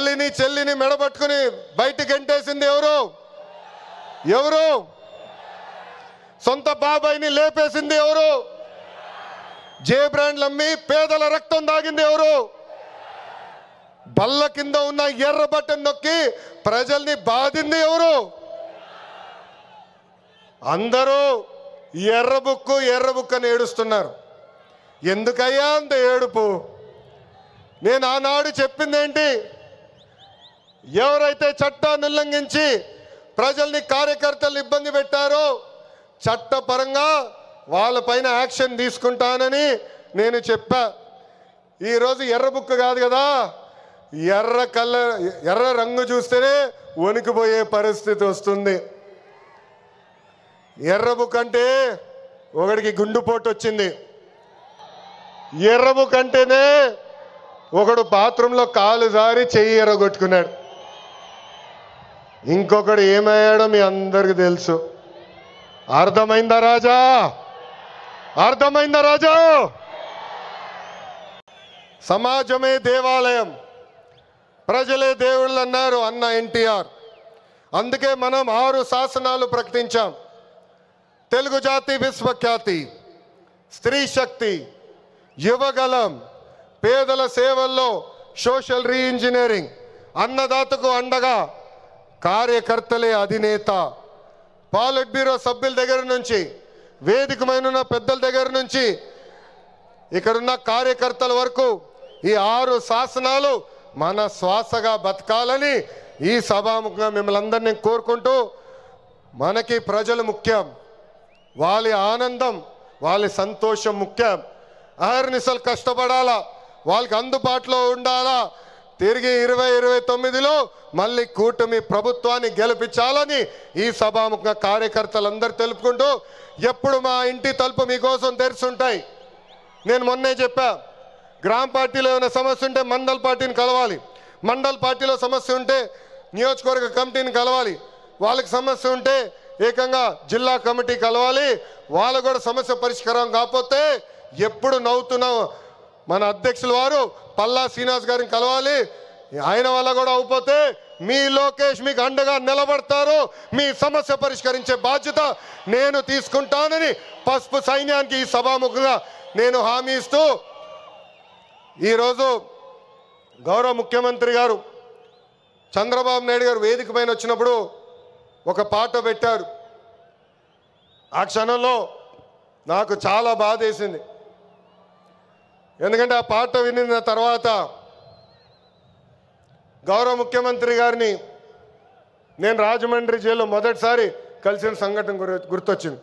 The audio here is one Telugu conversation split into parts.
తల్లిని చెల్లిని మెడబట్టుకుని బయటికి గెంటేసింది ఎవరు? ఎవరు? సొంత బాబాయిని లేపేసింది ఎవరు? జే బ్రాండ్లు అమ్మి పేదల రక్తం దాగింది ఎవరు? బల్ల కింద ఉన్న ఎర్ర బటన్ నొక్కి ప్రజల్ని బాధింది ఎవరు? అందరూ ఎర్ర బుక్కు అని ఏడుస్తున్నారు. ఎందుకయ్యా అంత ఏడుపు? నేను ఆనాడు చెప్పింది ఏంటి? ఎవరైతే చట్టాన్ని ఉల్లంఘించి ప్రజల్ని కార్యకర్తలు ఇబ్బంది పెట్టారో చట్టపరంగా వాళ్ళపైన యాక్షన్ తీసుకుంటానని నేను చెప్పా. ఈరోజు ఎర్ర బుక్ కాదు కదా, ఎర్ర రంగు చూస్తేనే వణికిపోయే పరిస్థితి వస్తుంది. ఎర్ర బుక్ అంటే ఒకడికి గుండుపోటు వచ్చింది. ఎర్ర బుక్ అంటేనే ఒకడు బాత్రూంలో కాలు జారి చెయ్యి ఎర్రగొట్టుకున్నాడు. ఇంకొకడు ఏమయ్యాడో మీ అందరికి తెలుసు. అర్థమైందా రాజా? అర్థమైందా రాజా? సమాజమే దేవాలయం, ప్రజలే దేవుళ్ళు అన్నారు అన్న ఎన్టీఆర్. అందుకే మనం 6 శాసనాలు ప్రకటించాం. తెలుగు జాతి విశ్వఖ్యాతి, స్త్రీ శక్తి, యువగలం, పేదల సేవల్లో సోషల్ రీఇంజనీరింగ్, అన్నదాతకు అండగా కార్యకర్తలే అధినేత. పాలిట్ బ్యూరో సభ్యుల దగ్గర నుంచి, వేదికమైన పెద్దల దగ్గర నుంచి, ఇక్కడున్న కార్యకర్తల వరకు ఈ 6 శాసనాలు మన శ్వాసగా బతకాలని ఈ సభాముఖంగా మిమ్మల్ని అందరినీ కోరుకుంటూ, మనకి ప్రజలు ముఖ్యం, వాళ్ళ ఆనందం వాళ్ళ సంతోషం ముఖ్యం. అహర్నిశలు కష్టపడాలా, వాళ్ళకి అందుబాటులో ఉండాలా. తిరిగి 2029లో మళ్ళీ కూటమి ప్రభుత్వాన్ని గెలిపించాలని ఈ సభాముఖంగా కార్యకర్తలందరూ తెలుపుకుంటూ, ఎప్పుడు మా ఇంటి తలుపు మీకోసం తెరిచుంటాయి. నేను మొన్నే చెప్పా, గ్రామ పార్టీలో ఏమైనా సమస్య ఉంటే మండల పార్టీని కలవాలి, మండల పార్టీలో సమస్య ఉంటే నియోజకవర్గ కమిటీని కలవాలి, వాళ్ళకి సమస్య ఉంటే ఏకంగా జిల్లా కమిటీ కలవాలి. వాళ్ళు కూడా సమస్య పరిష్కారం కాకపోతే ఎప్పుడు నవ్వుతున్న మన అధ్యక్షుల వారు పల్లా శ్రీనివాస్ గారిని కలవాలి. ఆయన వల్ల కూడా అయిపోతే మీ లోకేష్ మీకు అండగా నిలబడతారు, మీ సమస్య పరిష్కరించే బాధ్యత నేను తీసుకుంటానని పసుపు సైన్యానికి ఈ సభాముఖంగా నేను హామీ ఇస్తూ, ఈరోజు గౌరవ ముఖ్యమంత్రి గారు చంద్రబాబు నాయుడు గారు వేదిక పైన వచ్చినప్పుడు ఒక పాట పెట్టారు. ఆ క్షణంలో నాకు చాలా బాధేసింది. ఎందుకంటే ఆ పాట వినిన తర్వాత గౌరవ ముఖ్యమంత్రి గారిని నేను రాజమండ్రి జైల్లో మొదటిసారి కలిసిన సంఘటన గుర్తొచ్చింది.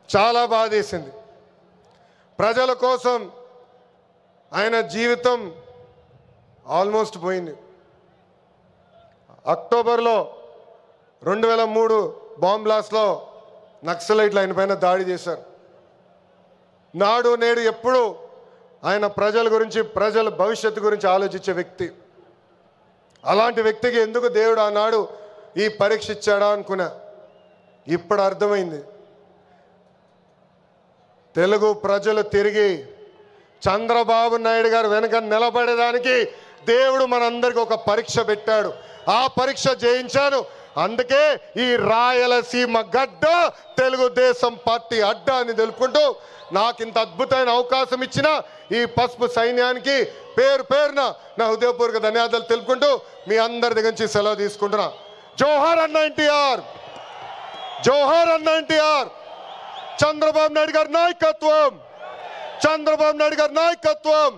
చాలా బాధేసింది. ప్రజల కోసం ఆయన జీవితం ఆల్మోస్ట్ పోయింది. అక్టోబర్లో 2003 బాంబ్ బ్లాస్ట్లో నక్సలైట్లు ఆయన పైన దాడి చేశారు. నాడు నేడు ఎప్పుడు ఆయన ప్రజల గురించి, ప్రజల భవిష్యత్తు గురించి ఆలోచించే వ్యక్తి. అలాంటి వ్యక్తికి ఎందుకు దేవుడు ఆనాడు ఈ పరీక్ష ఇచ్చాడా అనుకున్నా. ఇప్పుడు అర్థమైంది. తెలుగు ప్రజలు తిరిగి చంద్రబాబు నాయుడు గారు వెనక నిలబడేదానికి దేవుడు మనందరికి ఒక పరీక్ష పెట్టాడు. ఆ పరీక్ష జయించాను. అందుకే ఈ రాయలసీమ గడ్డ తెలుగుదేశం పార్టీ అడ్డ అని తెలుపుకుంటూ, నాకు ఇంత అద్భుతమైన అవకాశం ఇచ్చిన ఈ పసుపు సైన్యానికి పేరు పేరున నా హృదయపూర్వక ధన్యవాదాలు తెలుపుకుంటూ మీ అందరి దగ్గర నుంచి సెలవు తీసుకుంటున్నా. జోహార్ అన్న ఎన్టీఆర్, జోహార్ అన్న ఎన్టీఆర్. చంద్రబాబు నాయుడు గారి నాయకత్వం, చంద్రబాబు నాయుడు గారి నాయకత్వం.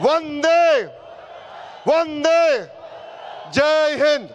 వందే వందే, జై హింద్.